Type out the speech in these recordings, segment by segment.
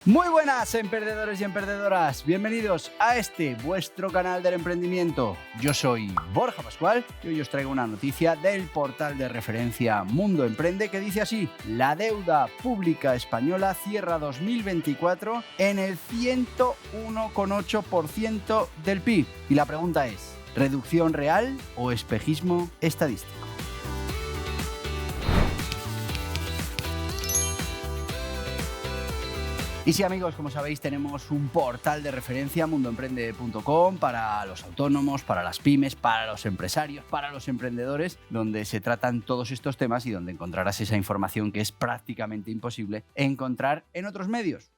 Muy buenas, emprendedores y emprendedoras. Bienvenidos a este vuestro canal del emprendimiento. Yo soy Borja Pascual y hoy os traigo una noticia del portal de referencia Mundo Emprende que dice así: la deuda pública española cierra 2024 en el 101,8% del PIB. Y la pregunta es: ¿reducción real o espejismo estadístico? Y sí, amigos, como sabéis, tenemos un portal de referencia, mundoemprende.com, para los autónomos, para las pymes, para los empresarios, para los emprendedores, donde se tratan todos estos temas y donde encontrarás esa información que es prácticamente imposible encontrar en otros medios.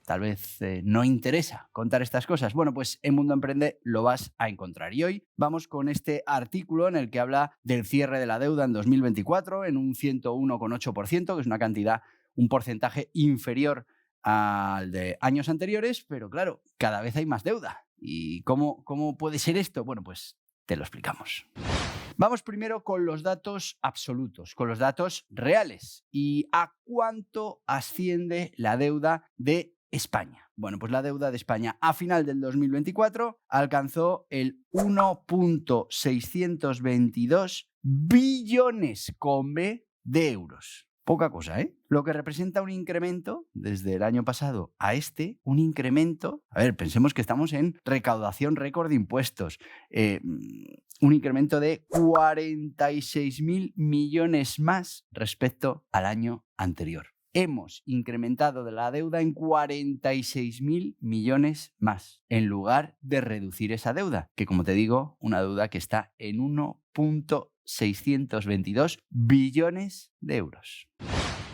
Tal vez no interesa contar estas cosas. Bueno, pues en Mundo Emprende lo vas a encontrar. Y hoy vamos con este artículo en el que habla del cierre de la deuda en 2024 en un 101,8%, que es una cantidad, un porcentaje inferior al de años anteriores, pero claro, cada vez hay más deuda. ¿Y cómo puede ser esto? Bueno, pues te lo explicamos. Vamos primero con los datos absolutos, con los datos reales. ¿Y a cuánto asciende la deuda de España? Bueno, pues la deuda de España a final del 2024 alcanzó el 1,622 billones con B de euros. Poca cosa, ¿eh? Lo que representa un incremento desde el año pasado a un incremento. A ver, pensemos que estamos en recaudación récord de impuestos. Un incremento de 46.000 millones más respecto al año anterior. Hemos incrementado la deuda en 46.000 millones más, en lugar de reducir esa deuda, que, como te digo, una deuda que está en 1,622 billones de euros.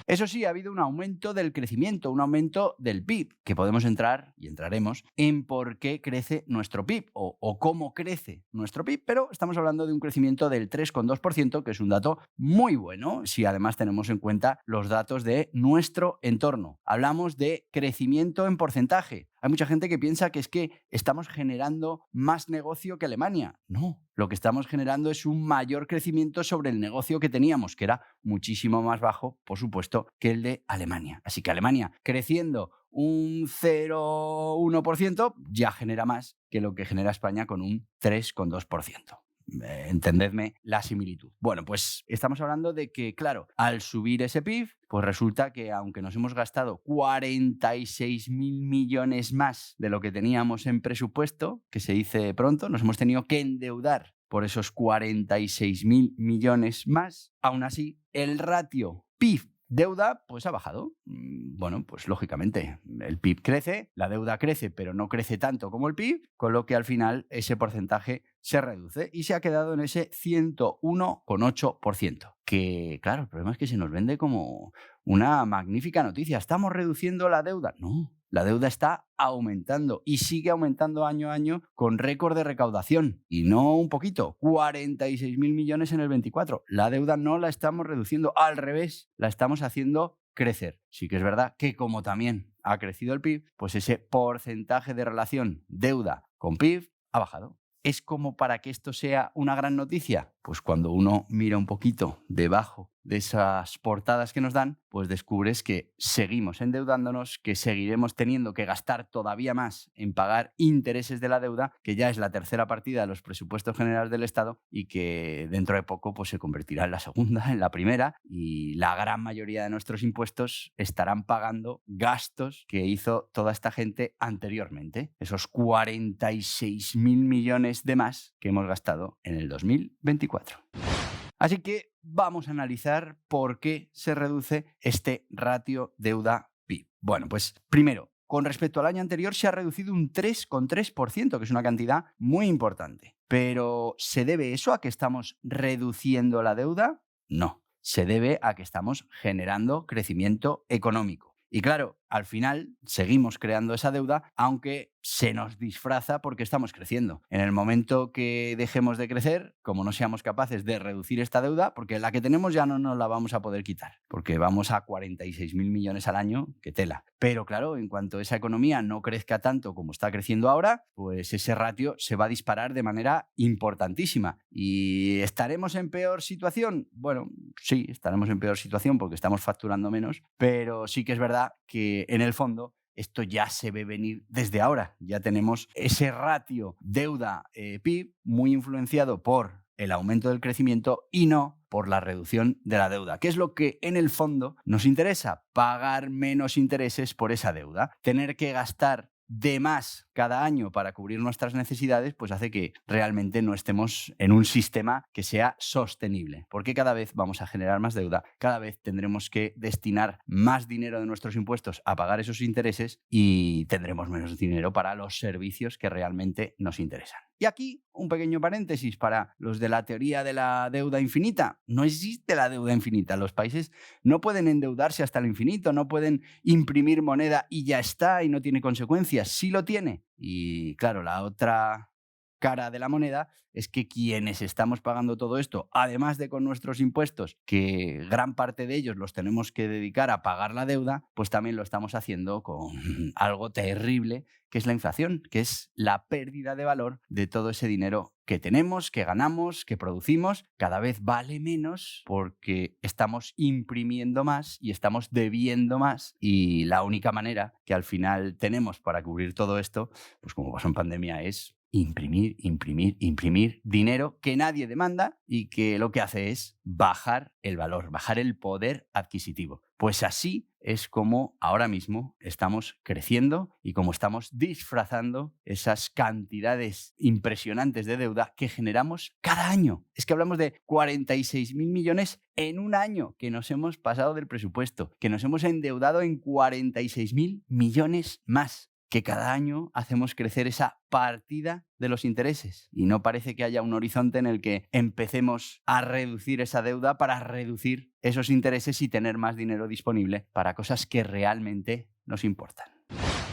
Eso sí, ha habido un aumento del crecimiento, un aumento del PIB, que podemos entrar y entraremos en por qué crece nuestro PIB o cómo crece nuestro PIB, pero estamos hablando de un crecimiento del 3,2%, que es un dato muy bueno si además tenemos en cuenta los datos de nuestro entorno. Hablamos de crecimiento en porcentaje. Hay mucha gente que piensa que es que estamos generando más negocio que Alemania. No, lo que estamos generando es un mayor crecimiento sobre el negocio que teníamos, que era muchísimo más bajo, por supuesto, que el de Alemania. Así que Alemania, creciendo un 0,1%, ya genera más que lo que genera España con un 3,2%. Entendedme la similitud. Bueno, pues estamos hablando de que, claro, al subir ese PIB, pues resulta que aunque nos hemos gastado 46.000 millones más de lo que teníamos en presupuesto, que se dice pronto, nos hemos tenido que endeudar por esos 46.000 millones más, aún así el ratio PIB-deuda pues ha bajado. Bueno, pues lógicamente el PIB crece, la deuda crece, pero no crece tanto como el PIB, con lo que al final ese porcentaje se reduce y se ha quedado en ese 101,8%. Que claro, el problema es que se nos vende como una magnífica noticia. ¿Estamos reduciendo la deuda? No. La deuda está aumentando y sigue aumentando año a año con récord de recaudación. Y no un poquito, 46.000 millones en el 24. La deuda no la estamos reduciendo, al revés, la estamos haciendo crecer. Sí que es verdad que como también ha crecido el PIB, pues ese porcentaje de relación deuda con PIB ha bajado. ¿Es como para que esto sea una gran noticia? Pues cuando uno mira un poquito debajo de esas portadas que nos dan, pues descubres que seguimos endeudándonos, que seguiremos teniendo que gastar todavía más en pagar intereses de la deuda, que ya es la tercera partida de los presupuestos generales del Estado y que dentro de poco pues, se convertirá en la segunda, en la primera, y la gran mayoría de nuestros impuestos estarán pagando gastos que hizo toda esta gente anteriormente, esos 46.000 millones de más que hemos gastado en el 2024. Así que vamos a analizar por qué se reduce este ratio deuda-PIB. Bueno, pues primero, con respecto al año anterior se ha reducido un 3,3%, que es una cantidad muy importante. ¿Pero se debe eso a que estamos reduciendo la deuda? No, se debe a que estamos generando crecimiento económico. Y claro, al final seguimos creando esa deuda, aunque se nos disfraza porque estamos creciendo. En el momento que dejemos de crecer, como no seamos capaces de reducir esta deuda, porque la que tenemos ya no nos la vamos a poder quitar, porque vamos a 46.000 millones al año, que tela. Pero claro, en cuanto esa economía no crezca tanto como está creciendo ahora, pues ese ratio se va a disparar de manera importantísima. ¿Y estaremos en peor situación? Bueno, sí, estaremos en peor situación porque estamos facturando menos, pero sí que es verdad que en el fondo esto ya se ve venir desde ahora. Ya tenemos ese ratio deuda-PIB muy influenciado por el aumento del crecimiento y no por la reducción de la deuda. ¿Qué es lo que en el fondo nos interesa? Pagar menos intereses por esa deuda. Tener que gastar de más cada año para cubrir nuestras necesidades, pues hace que realmente no estemos en un sistema que sea sostenible, porque cada vez vamos a generar más deuda, cada vez tendremos que destinar más dinero de nuestros impuestos a pagar esos intereses y tendremos menos dinero para los servicios que realmente nos interesan. Y aquí un pequeño paréntesis para los de la teoría de la deuda infinita. No existe la deuda infinita. Los países no pueden endeudarse hasta el infinito, no pueden imprimir moneda y ya está y no tiene consecuencias. Sí lo tiene. Y claro, la otra cara de la moneda es que quienes estamos pagando todo esto, además de con nuestros impuestos, que gran parte de ellos los tenemos que dedicar a pagar la deuda, pues también lo estamos haciendo con algo terrible, que es la inflación, que es la pérdida de valor de todo ese dinero que tenemos, que ganamos, que producimos. Cada vez vale menos porque estamos imprimiendo más y estamos debiendo más, y la única manera que al final tenemos para cubrir todo esto, pues como pasó en pandemia, es imprimir dinero que nadie demanda y que lo que hace es bajar el valor, bajar el poder adquisitivo. Pues así es como ahora mismo estamos creciendo y como estamos disfrazando esas cantidades impresionantes de deuda que generamos cada año. Es que hablamos de 46.000 millones en un año que nos hemos pasado del presupuesto, que nos hemos endeudado en 46.000 millones más, que cada año hacemos crecer esa partida de los intereses. Y no parece que haya un horizonte en el que empecemos a reducir esa deuda para reducir esos intereses y tener más dinero disponible para cosas que realmente nos importan.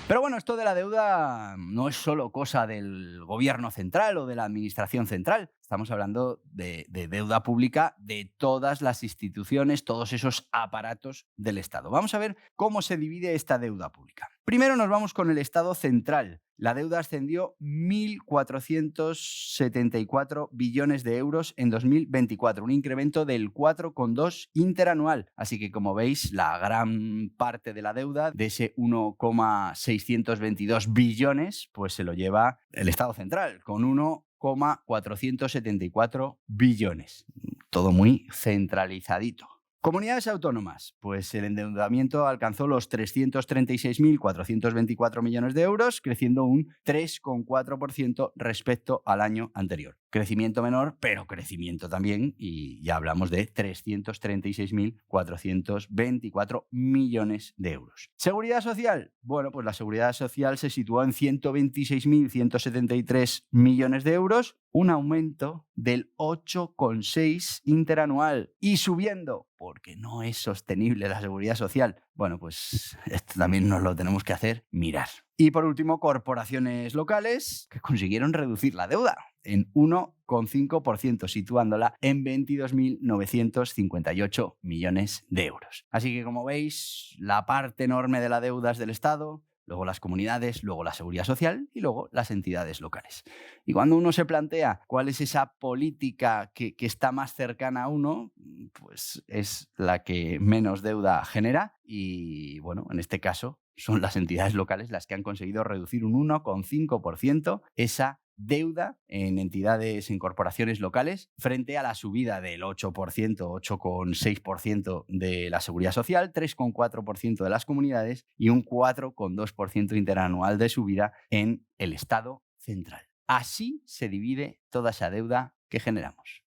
Pero bueno, esto de la deuda no es solo cosa del gobierno central o de la administración central. Estamos hablando de deuda pública de todas las instituciones, todos esos aparatos del Estado. Vamos a ver cómo se divide esta deuda pública. Primero nos vamos con el Estado central. La deuda ascendió 1.474 billones de euros en 2024, un incremento del 4,2 interanual. Así que, como veis, la gran parte de la deuda, de ese 1,622 billones, pues se lo lleva el Estado central, con 1,474 billones. Todo muy centralizadito. Comunidades autónomas, pues el endeudamiento alcanzó los 336.424 millones de euros, creciendo un 3,4% respecto al año anterior. Crecimiento menor, pero crecimiento también, y ya hablamos de 336.424 millones de euros. ¿Seguridad social? Bueno, pues la seguridad social se situó en 126.173 millones de euros, un aumento del 8,6 interanual y subiendo, porque no es sostenible la seguridad social. Bueno, pues esto también nos lo tenemos que hacer mirar. Y por último, corporaciones locales que consiguieron reducir la deuda en 1,5%, situándola en 22.958 millones de euros. Así que, como veis, la parte enorme de la deuda es del Estado, luego las comunidades, luego la seguridad social y luego las entidades locales. Y cuando uno se plantea cuál es esa política que está más cercana a uno, pues es la que menos deuda genera y, bueno, en este caso son las entidades locales las que han conseguido reducir un 1,5% esa deuda en entidades, en corporaciones locales, frente a la subida del 8%, 8,6% de la seguridad social, 3,4% de las comunidades y un 4,2% interanual de subida en el Estado central. Así se divide toda esa deuda que generamos.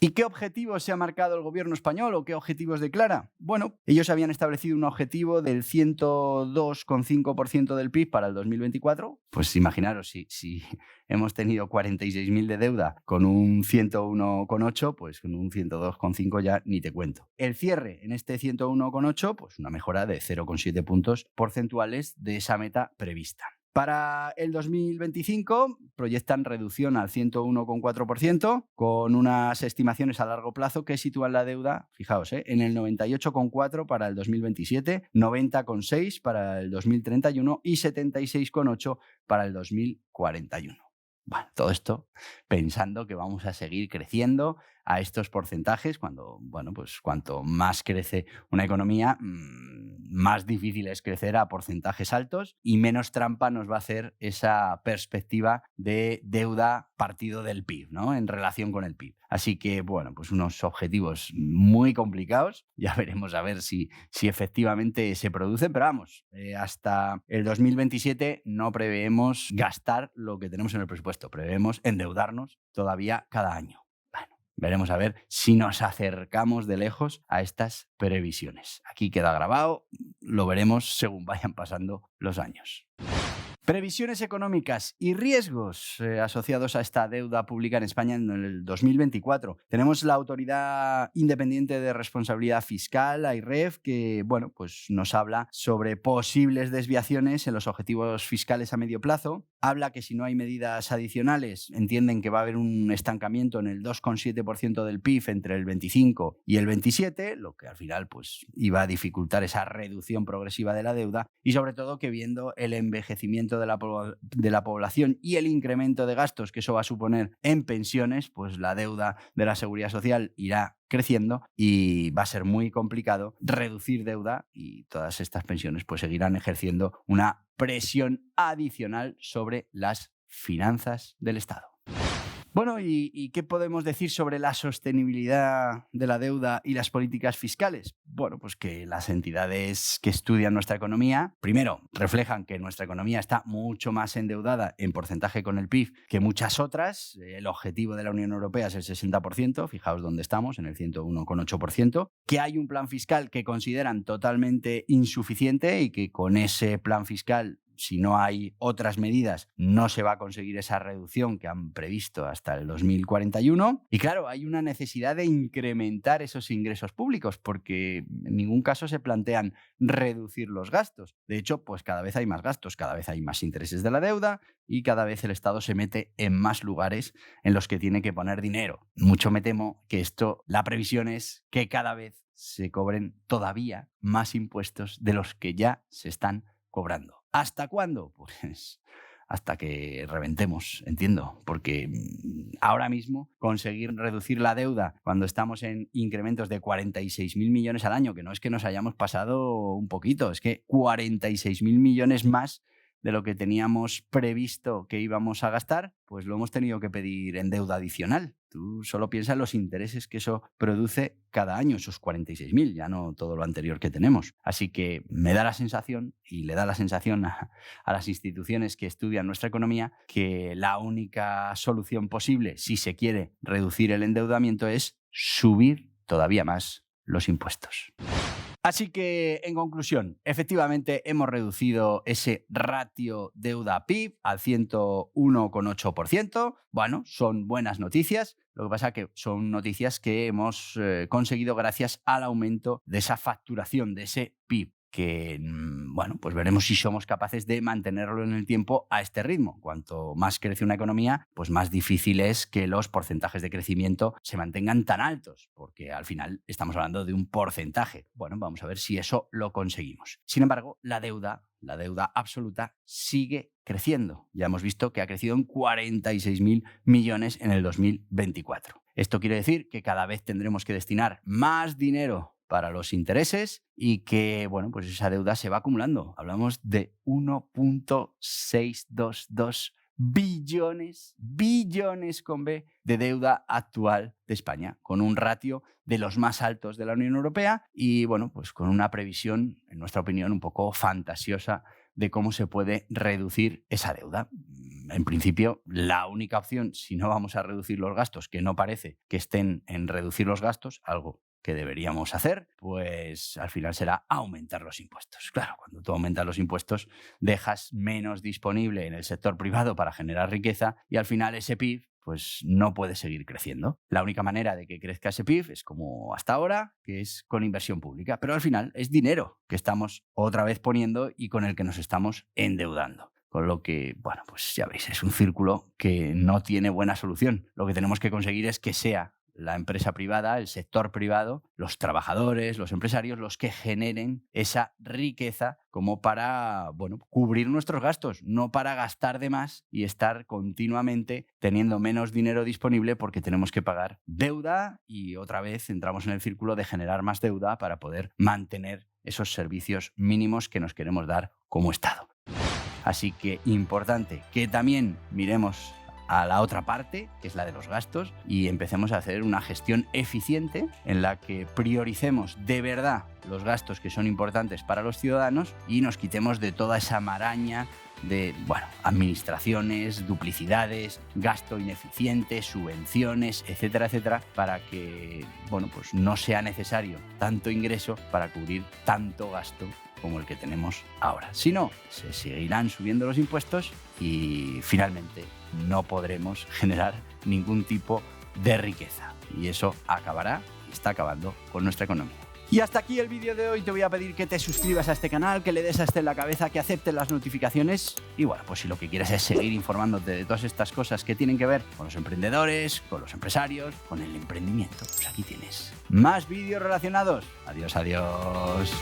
¿Y qué objetivos se ha marcado el gobierno español o qué objetivos declara? Bueno, ellos habían establecido un objetivo del 102,5% del PIB para el 2024. Pues imaginaros, si hemos tenido 46.000 de deuda con un 101,8, pues con un 102,5 ya ni te cuento. El cierre en este 101,8, pues una mejora de 0,7 puntos porcentuales de esa meta prevista. Para el 2025 proyectan reducción al 101,4%, con unas estimaciones a largo plazo que sitúan la deuda, fijaos, en el 98,4% para el 2027, 90,6% para el 2031 y 76,8% para el 2041. Bueno, todo esto pensando que vamos a seguir creciendo a estos porcentajes cuando, bueno, pues cuanto más crece una economía, más difícil es crecer a porcentajes altos y menos trampa nos va a hacer esa perspectiva de deuda partido del PIB, ¿no? En relación con el PIB. Así que, bueno, pues unos objetivos muy complicados. Ya veremos a ver si efectivamente se producen, pero vamos, hasta el 2027 no preveemos gastar lo que tenemos en el presupuesto, preveemos endeudarnos todavía cada año. Bueno, veremos a ver si nos acercamos de lejos a estas previsiones. Aquí queda grabado, lo veremos según vayan pasando los años. Previsiones económicas y riesgos asociados a esta deuda pública en España en el 2024. Tenemos la Autoridad Independiente de Responsabilidad Fiscal, AIREF, que bueno, pues nos habla sobre posibles desviaciones en los objetivos fiscales a medio plazo. Habla que si no hay medidas adicionales, entienden que va a haber un estancamiento en el 2,7% del PIB entre el 25 y el 27, lo que al final pues iba a dificultar esa reducción progresiva de la deuda, y sobre todo que viendo el envejecimiento de la población y el incremento de gastos que eso va a suponer en pensiones, pues la deuda de la Seguridad Social irá creciendo y va a ser muy complicado reducir deuda y todas estas pensiones pues seguirán ejerciendo una presión adicional sobre las finanzas del Estado. Bueno, ¿y qué podemos decir sobre la sostenibilidad de la deuda y las políticas fiscales? Bueno, pues que las entidades que estudian nuestra economía, primero, reflejan que nuestra economía está mucho más endeudada en porcentaje con el PIB que muchas otras. El objetivo de la Unión Europea es el 60%, fijaos dónde estamos, en el 101,8%, que hay un plan fiscal que consideran totalmente insuficiente y que con ese plan fiscal, si no hay otras medidas, no se va a conseguir esa reducción que han previsto hasta el 2041. Y claro, hay una necesidad de incrementar esos ingresos públicos porque en ningún caso se plantean reducir los gastos. De hecho, pues cada vez hay más gastos, cada vez hay más intereses de la deuda y cada vez el Estado se mete en más lugares en los que tiene que poner dinero. Mucho me temo que la previsión es que cada vez se cobren todavía más impuestos de los que ya se están cobrando. ¿Hasta cuándo? Pues hasta que reventemos, entiendo, porque ahora mismo conseguir reducir la deuda cuando estamos en incrementos de 46.000 millones al año, que no es que nos hayamos pasado un poquito, es que 46.000 millones más de lo que teníamos previsto que íbamos a gastar, pues lo hemos tenido que pedir en deuda adicional. Tú solo piensa en los intereses que eso produce cada año, esos 46.000, ya no todo lo anterior que tenemos. Así que me da la sensación, y le da la sensación a las instituciones que estudian nuestra economía, que la única solución posible, si se quiere reducir el endeudamiento, es subir todavía más los impuestos. Así que, en conclusión, efectivamente hemos reducido ese ratio deuda-PIB al 101,8%. Bueno, son buenas noticias. Lo que pasa es que son noticias que hemos conseguido gracias al aumento de esa facturación, de ese PIB, que, bueno, pues veremos si somos capaces de mantenerlo en el tiempo a este ritmo. Cuanto más crece una economía, pues más difícil es que los porcentajes de crecimiento se mantengan tan altos, porque al final estamos hablando de un porcentaje. Bueno, vamos a ver si eso lo conseguimos. Sin embargo, la deuda absoluta sigue creciendo. Ya hemos visto que ha crecido en 46.000 millones en el 2024. Esto quiere decir que cada vez tendremos que destinar más dinero para los intereses y que, bueno, pues esa deuda se va acumulando. Hablamos de 1,622 billones con B, de deuda actual de España, con un ratio de los más altos de la Unión Europea y, bueno, pues con una previsión, en nuestra opinión, un poco fantasiosa de cómo se puede reducir esa deuda. En principio, la única opción, si no vamos a reducir los gastos, que no parece que estén en reducir los gastos, algo que deberíamos hacer, pues al final será aumentar los impuestos. Claro, cuando tú aumentas los impuestos, dejas menos disponible en el sector privado para generar riqueza y al final ese PIB pues no puede seguir creciendo. La única manera de que crezca ese PIB es como hasta ahora, que es con inversión pública, pero al final es dinero que estamos otra vez poniendo y con el que nos estamos endeudando. Con lo que, bueno, pues ya veis, es un círculo que no tiene buena solución. Lo que tenemos que conseguir es que sea la empresa privada, el sector privado, los trabajadores, los empresarios, los que generen esa riqueza como para, bueno, cubrir nuestros gastos, no para gastar de más y estar continuamente teniendo menos dinero disponible porque tenemos que pagar deuda y otra vez entramos en el círculo de generar más deuda para poder mantener esos servicios mínimos que nos queremos dar como Estado. Así que importante que también miremos a la otra parte, que es la de los gastos, y empecemos a hacer una gestión eficiente en la que prioricemos de verdad los gastos que son importantes para los ciudadanos y nos quitemos de toda esa maraña de, bueno, administraciones, duplicidades, gasto ineficiente, subvenciones, etcétera, etcétera, para que, bueno, pues no sea necesario tanto ingreso para cubrir tanto gasto como el que tenemos ahora. Si no, se seguirán subiendo los impuestos y finalmente no podremos generar ningún tipo de riqueza. Y eso acabará y está acabando con nuestra economía. Y hasta aquí el vídeo de hoy. Te voy a pedir que te suscribas a este canal, que le des a este en la cabeza, que aceptes las notificaciones. Y bueno, pues si lo que quieres es seguir informándote de todas estas cosas que tienen que ver con los emprendedores, con los empresarios, con el emprendimiento, pues aquí tienes más vídeos relacionados. Adiós, adiós.